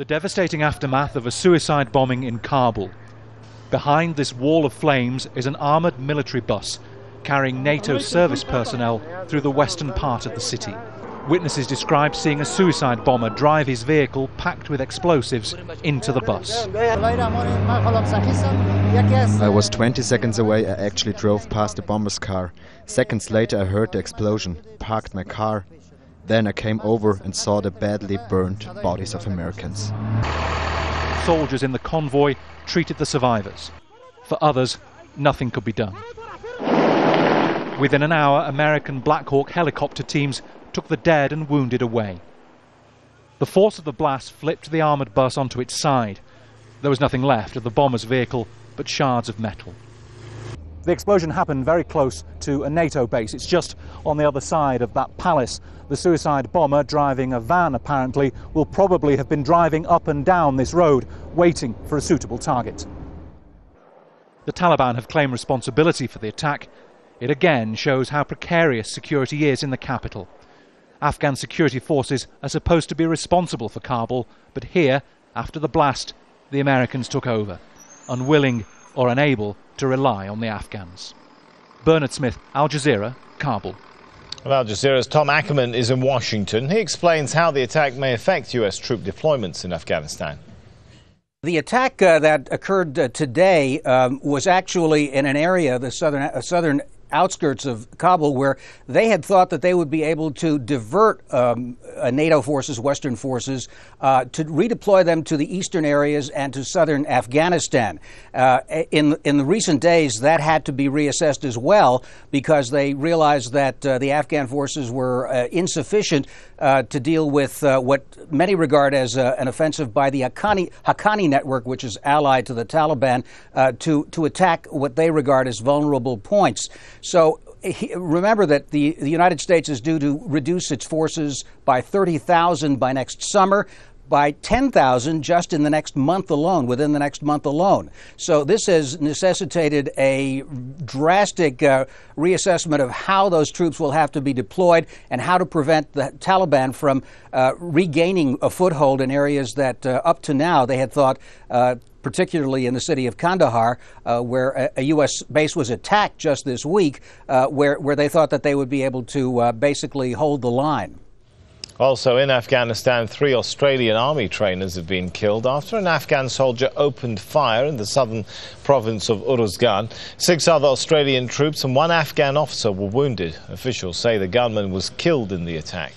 The devastating aftermath of a suicide bombing in Kabul. Behind this wall of flames is an armoured military bus carrying NATO service personnel through the western part of the city. Witnesses describe seeing a suicide bomber drive his vehicle packed with explosives into the bus. I was 20 seconds away. I actually drove past the bomber's car. Seconds later I heard the explosion, parked my car. Then I came over and saw the badly burned bodies of Americans. Soldiers in the convoy treated the survivors. For others, nothing could be done. Within an hour, American Black Hawk helicopter teams took the dead and wounded away. The force of the blast flipped the armoured bus onto its side. There was nothing left of the bomber's vehicle but shards of metal. The explosion happened very close to a NATO base. It's just on the other side of that palace. The suicide bomber, driving a van apparently, will probably have been driving up and down this road, waiting for a suitable target. The Taliban have claimed responsibility for the attack. It again shows how precarious security is in the capital. Afghan security forces are supposed to be responsible for Kabul, but here, after the blast, the Americans took over, unwilling or unable to rely on the Afghans. Bernard Smith, Al Jazeera, Kabul. Well, Al Jazeera's Tom Ackerman is in Washington. He explains how the attack may affect U.S. troop deployments in Afghanistan. The attack that occurred today was actually in an area, the southern outskirts of Kabul, where they had thought that they would be able to divert NATO forces, Western forces, to redeploy them to the eastern areas and to southern Afghanistan. In the recent days, that had to be reassessed as well because they realized that the Afghan forces were insufficient to deal with what many regard as an offensive by the Haqqani network, which is allied to the Taliban, to attack what they regard as vulnerable points. So remember that the United States is due to reduce its forces by 30,000 by next summer, by 10,000 just in the next month alone, within the next month alone. So this has necessitated a drastic reassessment of how those troops will have to be deployed and how to prevent the Taliban from regaining a foothold in areas that up to now they had thought, particularly in the city of Kandahar, where a U.S. base was attacked just this week, where they thought that they would be able to basically hold the line. Also in Afghanistan, 3 Australian army trainers have been killed after an Afghan soldier opened fire in the southern province of Uruzgan. 6 other Australian troops and 1 Afghan officer were wounded. Officials say the gunman was killed in the attack.